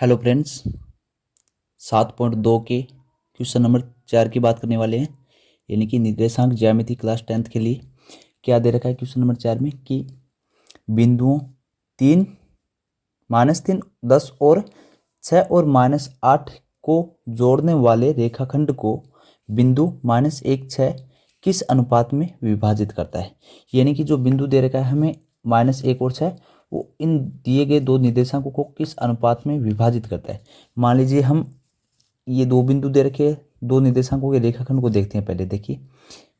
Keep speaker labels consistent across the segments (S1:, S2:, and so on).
S1: Hello friends, 7.2 के question number 4 की बात करने वाले हैं। यानी कि निर्देशांक ज्यामिति क्लास 10th के लिए क्या दे रखा है क्वेश्चन नंबर 4 में कि बिंदुओं 3, -3, 10 और 6 और -8 को जोड़ने वाले रेखाखंड को बिंदु -1, 6 किस अनुपात में विभाजित करता है। यानी कि जो बिंदु दे रखा है हमें -1 और 6, वो इन दिए गए दो निर्देशांकों को किस अनुपात में विभाजित करता है। मान लीजिए हम ये दो बिंदु दे रखे हैं, दो निर्देशांकों के रेखाखंड को देखते हैं। पहले देखिए,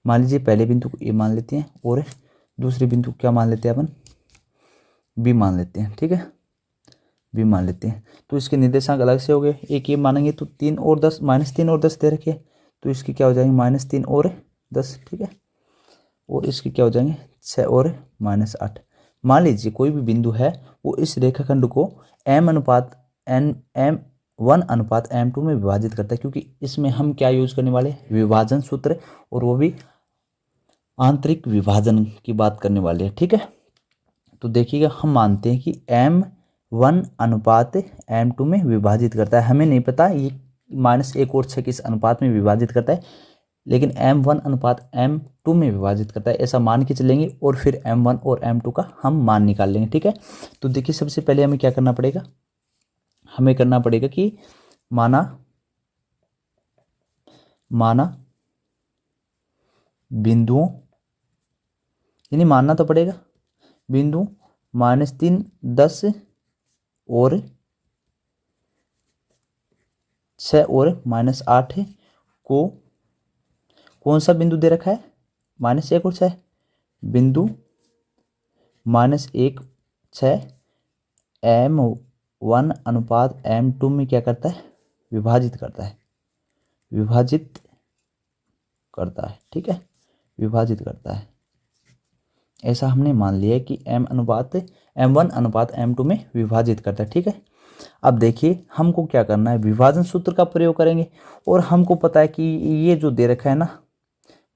S1: मान लीजिए पहले बिंदु को ए मान लेते हैं और दूसरे बिंदु को क्या मान लेते हैं अपन, बी मान लेते हैं। ठीक है, बी मान लेते हैं। तो इसके निर्देशांक अलग से हो गए। एक ये मानेंगे तो 3 और 10, -3 और 10 दे रखे, तो इसकी क्या हो जाएंगे -3 और 10। ठीक है, और इसके क्या हो जाएंगे 6 और -8। मान लीजिए कोई भी बिंदु है वो इस रेखाखंड को m/1/m2 में विभाजित करता है, क्योंकि इसमें हम क्या यूज करने वाले, विभाजन सूत्र, और वो भी आंतरिक विभाजन की बात करने वाले हैं। ठीक है, तो देखिएगा हम मानते हैं कि m1/m2 में विभाजित करता है। हमें नहीं पता ये -1 और 6 किस अनुपात में विभाजित करता है, लेकिन m1/m2 में विभाजित करता है, ऐसा मान के चलेंगे और फिर m1 और m2 का हम मान निकाल लेंगे। ठीक है, तो देखिए सबसे पहले हमें क्या करना पड़ेगा, हमें करना पड़ेगा कि माना बिंदुओं, यानी मानना तो पड़ेगा बिंदु -3, 10 और 6 और -8 को कौन सा बिंदु दे रखा है, -1 और 6, बिंदु -1, 6 m1/m2 में क्या करता है, विभाजित करता है, विभाजित करता है। ठीक है, विभाजित करता है, ऐसा हमने मान लिया है कि m1/m2 में विभाजित करता है। ठीक है, अब देखिए हमको क्या करना है, विभाजन सूत्र का प्रयोग करेंगे। और हमको पता है कि ये जो दे रखा है ना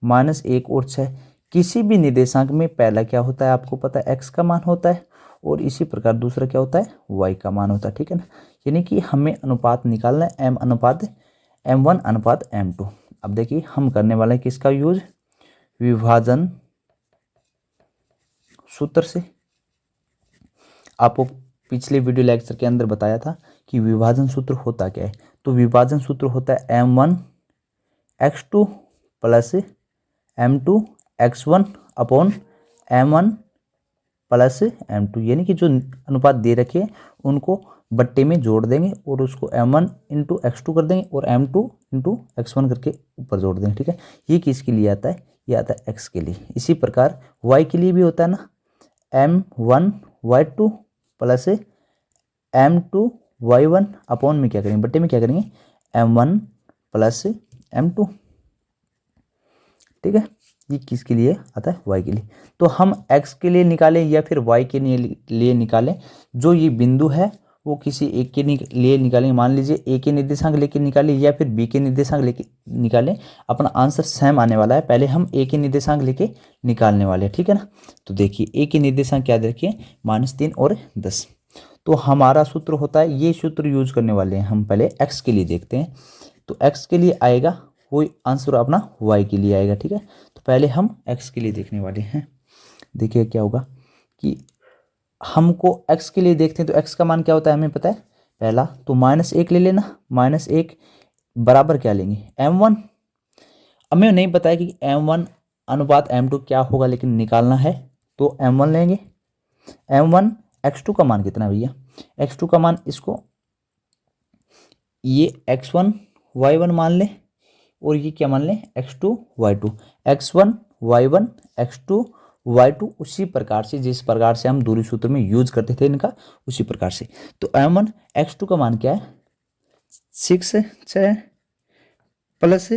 S1: -1 और 6, किसी भी निर्देशांक में पहला क्या होता है आपको पता है, x का मान होता है, और इसी प्रकार दूसरा क्या होता है, y का मान होता है। ठीक है ना, यानी कि हमें अनुपात निकालना है m1/m2। अब देखिए हम करने वाले हैं किसका यूज, विभाजन सूत्र से। आपको पिछले वीडियो लेक्चर के अंदर बताया था कि विभाजन सूत्र होता क्या है। तो विभाजन सूत्र होता है m1x2 plus m2x1 upon m1 plus m2, यानी कि जो अनुपात दे रखे हैं उनको बट्टे में जोड़ देंगे और उसको m1 इंटू x2 कर देंगे और m2 इंटू x1 करके ऊपर जोड़ देंगे। ठीक है, ये किसके लिए आता है, ये आता है x के लिए। इसी प्रकार y के लिए भी होता है ना, m1y2 प्लस m2y1 अपॉन में क्या करेंगे, बट्टे में क्या करेंगे, m1 प्लस m2। ठीक है, ये किसके लिए आता है, y के लिए। तो हम x के लिए निकालें या फिर y के लिए निकालें, जो ये बिंदु है वो किसी एक के लिए निकालेंगे। मान लीजिए a के निर्देशांक लेके निकालें या फिर b के निर्देशांक लेके निकालें, अपना आंसर सेम आने वाला है। पहले हम a के निर्देशांक लेके निकालने वाले हैं। ठीक है ना, तो देखिए a के निर्देशांक क्या देखिए, -3 और 10। तो हमारा सूत्र होता है, ये सूत्र यूज करने वाले हैं हम। पहले x के लिए देखते हैं, तो x के लिए आएगा वही आंसर अपना y के लिए आएगा। ठीक है, तो पहले हम x के लिए देखने वाले हैं। देखिए क्या होगा कि हमको x के लिए देखते हैं, तो x का मान क्या होता है हमें पता है, पहला तो -1 ले लेना, -1 बराबर क्या लेंगे, m1। हमें नहीं पता है कि m1/m2 क्या होगा, लेकिन निकालना है तो m1 लेंगे। m1 x2 का मान कितना भैया, x2 का मान इसको ये x1 y1 मान लें और ये क्या मान लें, x2 y2, x1 y1 x2 y2, उसी प्रकार से जिस प्रकार से हम दूरी सूत्र में यूज करते थे इनका, उसी प्रकार से। तो m1 x2 का मान क्या है, 6 प्लस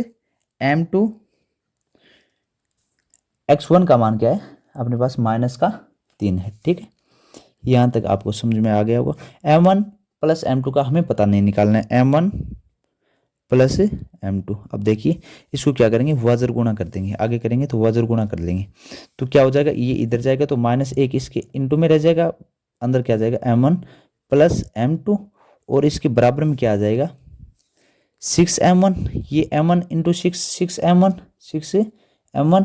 S1: m2 x1 का मान क्या है अपने पास, -3 है। ठीक है, यहाँ तक आपको समझ में आ गया होगा। m1 प्लस m2 का हमें पता नहीं निकालना है, m1 प्लस m2। अब देखिए इसको क्या करेंगे, वज्र गुणा कर देंगे, आगे करेंगे तो वज्र गुणा कर लेंगे, तो क्या हो जाएगा, ये इधर जाएगा तो -1 इसके इंटू में रह जाएगा, अंदर क्या जाएगा m1 प्लस m2, और इसके बराबर में क्या आ जाएगा 6m1, ये m1 इंटू 6m1 6m1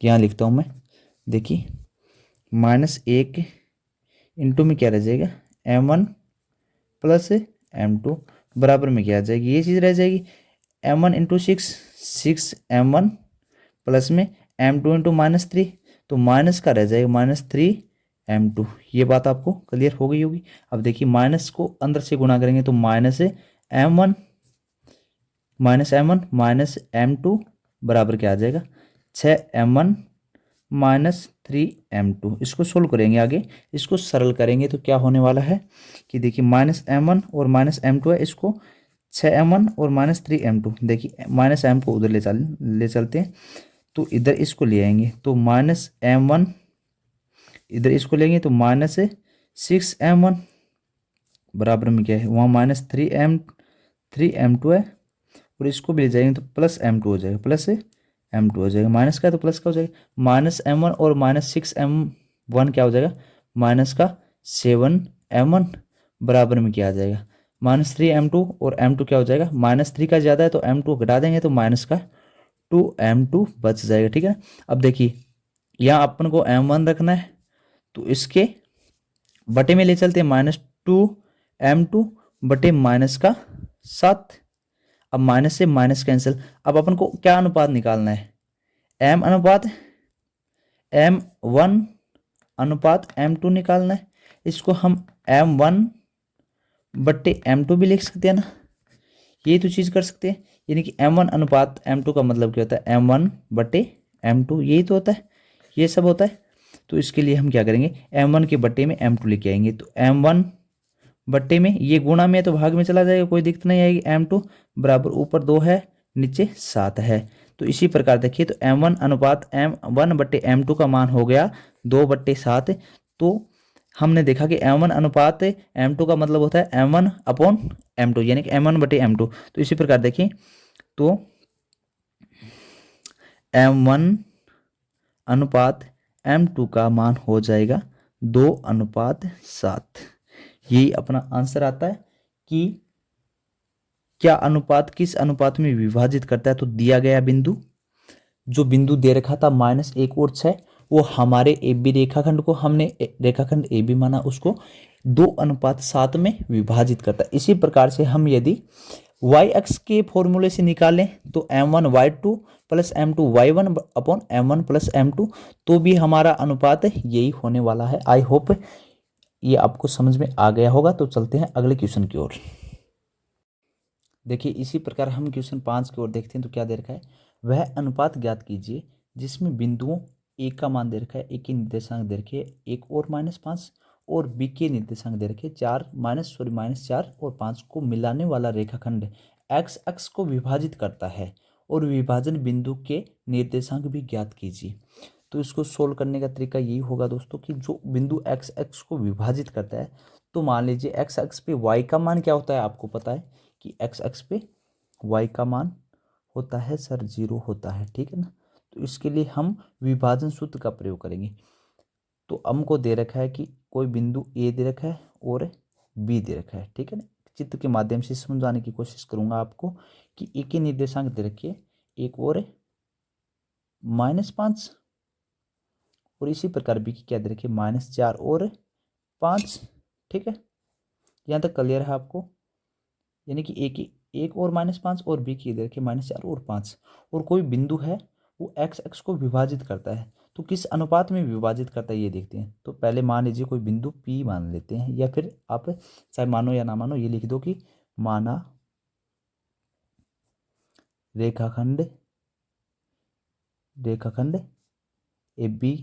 S1: यहाँ लिखता हूँ मैं, देखिए -1 इंटू में क्या रह जाएगा m1 प्लस m2 बराबर में क्या आ जाएगी, ये चीज़ रह जाएगी m1 इंटू 6m1 प्लस में m2 इंटू -3, तो माइनस का रह जाएगा -3m2। ये बात आपको क्लियर हो गई होगी। अब देखिए माइनस को अंदर से गुणा करेंगे तो -m1 -m2 बराबर क्या आ जाएगा 6m1 -3m2। इसको सोल्व करेंगे आगे, इसको सरल करेंगे तो क्या होने वाला है कि देखिए -m1 और -m2 है, इसको 6m1 और -3m2, देखिए -m को उधर ले चलते हैं तो इधर इसको ले आएंगे तो -m1, इधर इसको लेंगे तो -6m1 बराबर में क्या है वहाँ -3m2 है, और इसको भी ले जाएंगे तो +m2 हो जाएगा, +m2 हो जाएगा, माइनस का है तो प्लस का हो जाएगा, -m1 और -6m1 क्या हो जाएगा -7m1 बराबर में क्या आ जाएगा -3m2, और m2 क्या हो जाएगा -3 का ज़्यादा है तो m2 घटा देंगे तो -2m2 बच जाएगा। ठीक है, अब देखिए यहाँ अपन को m1 रखना है तो इसके बटे में ले चलते हैं -2m2 बटे -7। अब माइनस से माइनस कैंसिल, अब अपन को क्या अनुपात निकालना है m1 अनुपात m2 निकालना है। इसको हम m1 बटे m2 भी लिख सकते हैं ना, ये तो चीज़ कर सकते हैं, यानी कि m1 अनुपात m2 का मतलब क्या होता है m1 बटे m2, यही तो होता है, ये सब होता है। तो इसके लिए हम क्या करेंगे m1 के बटे में m2 लेके आएंगे, तो m1 बट्टे में ये गुणा में है तो भाग में चला जाएगा, कोई दिक्कत नहीं आएगी। m2 बराबर ऊपर 2 है नीचे 7 है, तो इसी प्रकार देखिए तो m1 अनुपात m1 बट्टे m2 का मान हो गया 2/7। तो हमने देखा कि m1 अनुपात m2 का मतलब होता है m1 अपॉन m2, यानी कि m1 बटे m2। तो इसी प्रकार देखिए तो m1 अनुपात m2 का मान हो जाएगा 2/7। यही अपना आंसर आता है कि क्या अनुपात किस अनुपात में विभाजित करता है। तो दिया गया बिंदु, जो बिंदु दे रखा था -1 और 6, वो हमारे ए बी रेखाखंड को हमने रेखाखंड ए बी माना, उसको 2/7 में विभाजित करता है। इसी प्रकार से हम यदि y अक्ष के फॉर्मूले से निकालें तो m1 y2 plus m2 y1 upon m1 plus m2, तो भी हमारा अनुपात यही होने वाला है। आई होप ये आपको समझ में आ गया होगा। तो चलते हैं अगले क्वेश्चन की ओर। देखिए इसी प्रकार हम क्वेश्चन 5 की ओर देखते हैं तो क्या दे रखा है, वह अनुपात ज्ञात कीजिए जिसमें बिंदुओं ए का मान दे रखा है, ए के निर्देशांक दे रखे एक और -5 और बी के निर्देशांक दे रखे -4 और 5 को मिलाने वाला रेखाखंड एक्स अक्ष को विभाजित करता है और विभाजन बिंदु के निर्देशांक भी ज्ञात कीजिए। तो इसको सोल्व करने का तरीका यही होगा दोस्तों कि जो बिंदु एक्स अक्ष को विभाजित करता है, तो मान लीजिए एक्स अक्ष पे वाई का मान क्या होता है, आपको पता है कि एक्स अक्ष पे वाई का मान होता है सर 0 होता है, ठीक है ना। तो इसके लिए हम विभाजन सूत्र का प्रयोग करेंगे। तो हमको दे रखा है कि कोई बिंदु ए दे रखा है और बी दे रखा है, ठीक है ना। चित्र के माध्यम से समझाने की कोशिश करूंगा आपको कि ए के निर्देशांक दे रखे एक और -5 और इसी प्रकार बी की क्या दे रखी -4 और 5, ठीक है। यहाँ तक क्लियर है आपको, यानी कि ए की एक और -5 और बी की इधर के -4 और 5, और कोई बिंदु है वो एक्स अक्ष को विभाजित करता है, तो किस अनुपात में विभाजित करता है ये देखते हैं। तो पहले मान लीजिए कोई बिंदु P मान लेते हैं, या फिर आप चाहे मानो या ना मानो ये लिख दो कि माना रेखाखंड ए बी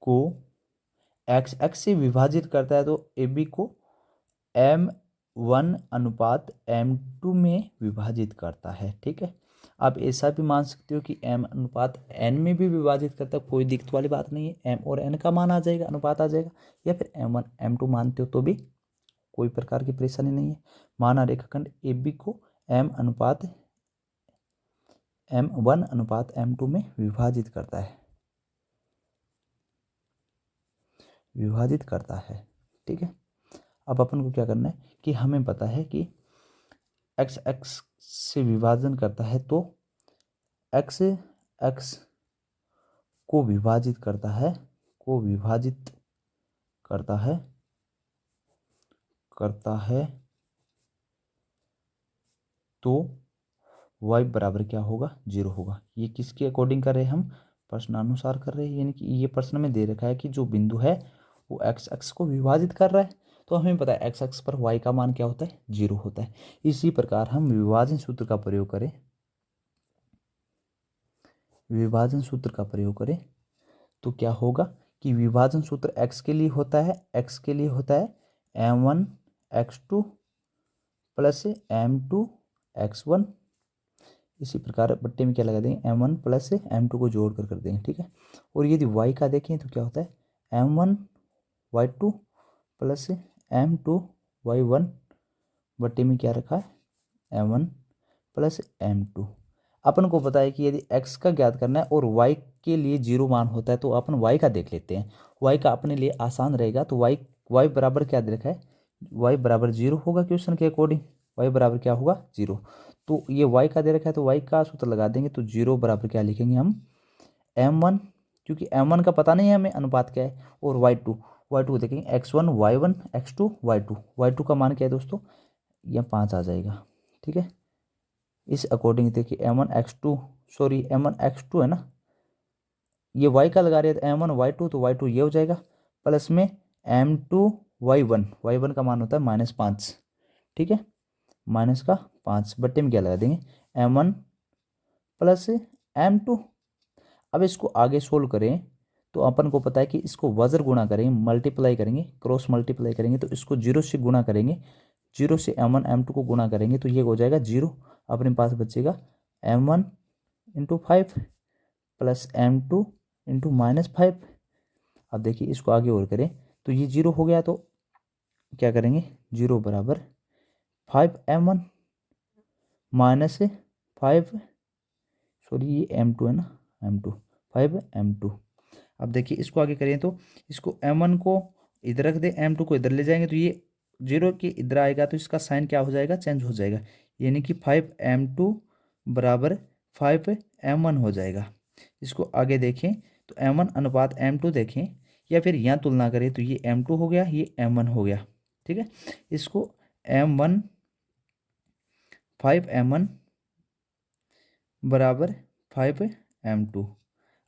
S1: को एक्स अक्ष से विभाजित करता है, तो ए बी को m1 अनुपात m2 में विभाजित करता है, ठीक है। आप ऐसा भी मान सकते हो कि m अनुपात n में भी विभाजित करता है, कोई दिक्कत वाली बात नहीं है, m और n का मान आ जाएगा, अनुपात आ जाएगा, या फिर m1 m2 मानते हो तो भी कोई प्रकार की परेशानी नहीं है। माना रेखाखंड ए बी को m1 अनुपात m2 में विभाजित करता है, ठीक है। अब अपन को क्या करना है कि हमें पता है कि एक्स एक्स से विभाजन करता है तो एक्स एक्स को विभाजित करता है, को विभाजित करता है तो y बराबर क्या होगा, 0 होगा। ये किसके अकॉर्डिंग कर रहे हैं हम, प्रश्नानुसार कर रहे हैं, यानी कि ये प्रश्न में दे रखा है कि जो बिंदु है वो एक्स एक्स को विभाजित कर रहा है, तो हमें पता है एक्स एक्स पर y का मान क्या होता है, 0 होता है। इसी प्रकार हम विभाजन सूत्र का प्रयोग करें, विभाजन सूत्र का प्रयोग करें तो क्या होगा कि विभाजन सूत्र x के लिए होता है, x के लिए होता है m1 x2 plus m2 x1। इसी प्रकार बट्टे में क्या लगा देंगे, m1 प्लस m2 को जोड़ कर देंगे, ठीक है। और यदि y का देखें तो क्या होता है m1 y2 plus m2 y1 बट्टे में क्या रखा है m1 प्लस m2। अपन को पता है कि यदि x का ज्ञात करना है और y के लिए 0 मान होता है तो अपन y का देख लेते हैं। y का अपने लिए आसान रहेगा, तो y बराबर क्या दे रखा है, y बराबर 0 होगा क्वेश्चन के अकॉर्डिंग, y बराबर क्या होगा 0। तो ये y का दे रखा है तो y का सूत्र लगा देंगे, तो 0 बराबर क्या लिखेंगे हम m1, क्योंकि m1 का पता नहीं है हमें अनुपात क्या है, और y2 देखेंगे x1 y1 x2 y2 का मान क्या है दोस्तों, यह 5 आ जाएगा, ठीक है। इस अकॉर्डिंग देखिए m1 x2 है ना, ये y का लगा रहे हैं तो m1 y2 तो y2 ये हो जाएगा, प्लस में m2 y1 का मान होता है -5, ठीक है, -5 बट्टे में क्या लगा देंगे m1 प्लस m2। अब इसको आगे सोल्व करें तो अपन को पता है कि इसको वज्र गुणा करेंगे, मल्टीप्लाई करेंगे, क्रॉस मल्टीप्लाई करेंगे, तो इसको 0 से गुणा करेंगे, 0 से m1 m2 को गुणा करेंगे तो ये हो जाएगा 0। अपने पास बचेगा m1 into 5 plus m2 into -5। अब देखिए इसको आगे और करें तो ये 0 हो गया, तो क्या करेंगे 0 बराबर 5m1 माइनस 5, सॉरी ये m2 है ना, m2 5m2। अब देखिए इसको आगे करें तो इसको m1 को इधर रख दे, m2 को इधर ले जाएंगे तो ये 0 के इधर आएगा तो इसका साइन क्या हो जाएगा, चेंज हो जाएगा, यानी कि 5m2 बराबर 5m1 हो जाएगा। इसको आगे देखें तो m1 अनुपात m2 देखें या फिर यहाँ तुलना करें तो ये m2 हो गया, ये m1 हो गया, ठीक है। इसको m1 5m1 बराबर 5m2।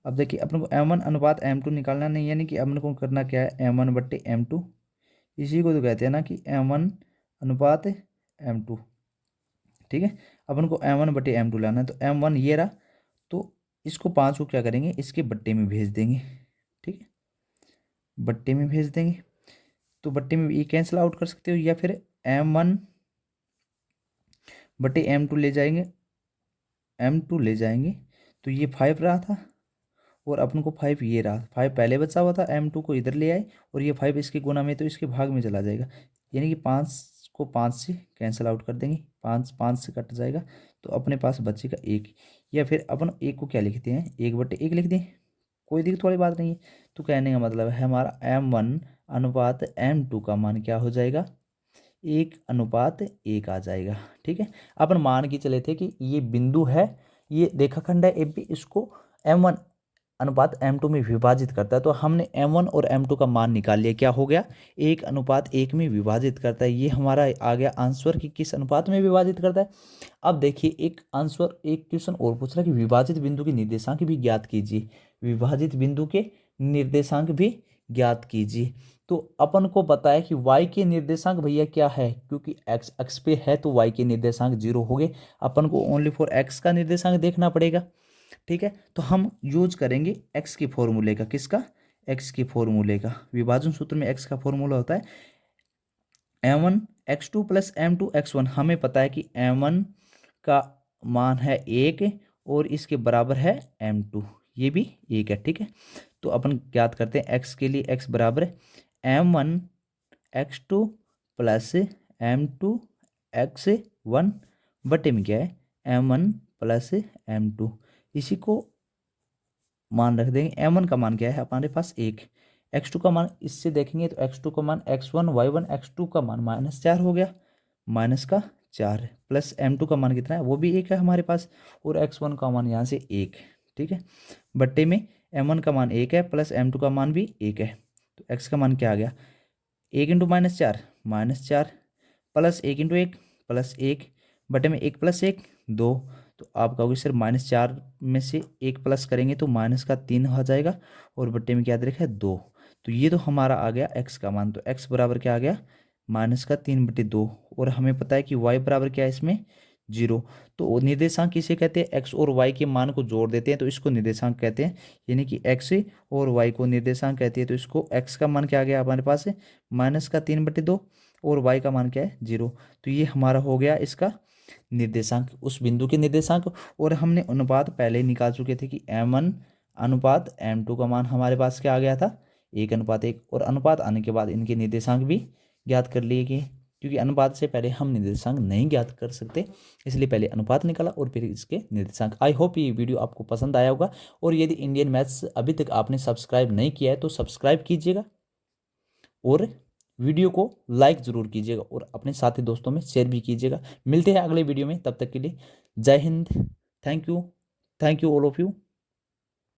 S1: अब देखिए अपन को m1 अनुपात m2 निकालना नहीं, यानी कि अपन को करना क्या है m1 बट्टे m2, इसी को तो कहते हैं ना कि m1 अनुपात m2, ठीक है। अपन को m1 बट्टे m2 लाना है, तो m1 ये रहा, तो इसको 5 को क्या करेंगे, इसके बट्टे में भेज देंगे, ठीक है, बट्टे में भेज देंगे। तो बट्टे में ये कैंसिल आउट कर सकते हो, या फिर m1 बट्टे m2 ले जाएंगे, m2 ले जाएंगे तो ये 5 रहा था और अपन को 5 ये रहा, 5 पहले बचा हुआ था, m2 को इधर ले आए और ये 5 इसके गुना में तो इसके भाग में चला जाएगा, यानी कि 5 को 5 से कैंसिल आउट कर देंगे, 5 से कट जाएगा, तो अपने पास बचेगा 1। या फिर अपन 1 को क्या लिखते हैं, 1/1 लिख दें, कोई दिक्कत वाली बात नहीं है। तो कहने का मतलब है हमारा m1 अनुपात m2 का मान क्या हो जाएगा, 1:1 आ जाएगा, ठीक है। अपन मान के चले थे कि ये बिंदु है, ये रेखाखंड है AB, इसको m1 अनुपात m2 में विभाजित करता है, तो हमने m1 और m2 का मान निकाल लिया, क्या हो गया 1:1 में विभाजित करता है। ये हमारा आ गया आंसर कि किस अनुपात में विभाजित करता है। अब देखिए एक आंसर, एक क्वेश्चन और पूछ रहा है कि विभाजित बिंदु के निर्देशांक भी ज्ञात कीजिए, विभाजित बिंदु के निर्देशांक भी ज्ञात कीजिए। तो अपन को पता है कि y के निर्देशांक भैया क्या है, क्योंकि x अक्ष पे है तो y के निर्देशांक 0 हो गए, अपन को ओनली फॉर x का निर्देशांक देखना पड़ेगा, ठीक है। तो हम यूज करेंगे x के फॉर्मूले का, किसका, x के फॉर्मूले का। विभाजन सूत्र में x का फॉर्मूला होता है m1 x2 plus m2 x1। हमें पता है कि m1 का मान है 1 और इसके बराबर है m2, ये भी 1 है, ठीक है। तो अपन ज्ञात करते हैं x के लिए, x बराबर m1 x2 plus m2 x1 बटे में क्या है m1 प्लस m2। इसी को मान रख देंगे, m1 का मान क्या है हमारे पास 1, x2 का मान इससे देखेंगे तो x2 का मान x1 y1 x2 का मान -4 हो गया, माइनस का 4 प्लस m2 का मान कितना है वो भी 1 है हमारे पास, और x1 का मान यहाँ से 1, ठीक है। बट्टे में m1 का मान 1 है प्लस m2 का मान भी 1 है, तो x का मान क्या आ गया 1 इंटू -4 प्लस 1 इंटू 1 प्लस 1 बटे में 1 प्लस 1 2, तो आप कहोगे सर -4 में से 1 प्लस करेंगे तो माइनस का 3 हो जाएगा, और बट्टे में क्या दे रखा है 2, तो ये तो हमारा आ गया x का मान, तो x बराबर क्या आ गया -3/2, और हमें पता है कि y बराबर क्या है इसमें 0, तो निर्देशांक किसे कहते हैं x और y के मान को जोड़ देते हैं तो इसको निर्देशांक कहते हैं, यानी कि x और y को निर्देशांक कहते हैं, तो इसको x का मान क्या आ गया हमारे पास -3/2 और y का मान क्या है 0, तो ये हमारा हो गया इसका निर्देशांक, उस बिंदु के निर्देशांक। और हमने अनुपात पहले ही निकाल चुके थे कि m1 अनुपात m2 का मान हमारे पास क्या आ गया था 1:1, और अनुपात आने के बाद इनके निर्देशांक भी ज्ञात कर लिए गए, क्योंकि अनुपात से पहले हम निर्देशांक नहीं ज्ञात कर सकते, इसलिए पहले अनुपात निकाला और फिर इसके निर्देशांक। आई होप ये वीडियो आपको पसंद आया होगा, और यदि इंडियन मैथ्स अभी तक आपने सब्सक्राइब नहीं किया है तो सब्सक्राइब कीजिएगा, और वीडियो को लाइक ज़रूर कीजिएगा, और अपने साथी दोस्तों में शेयर भी कीजिएगा। मिलते हैं अगले वीडियो में, तब तक के लिए जय Hind. Thank you all of you.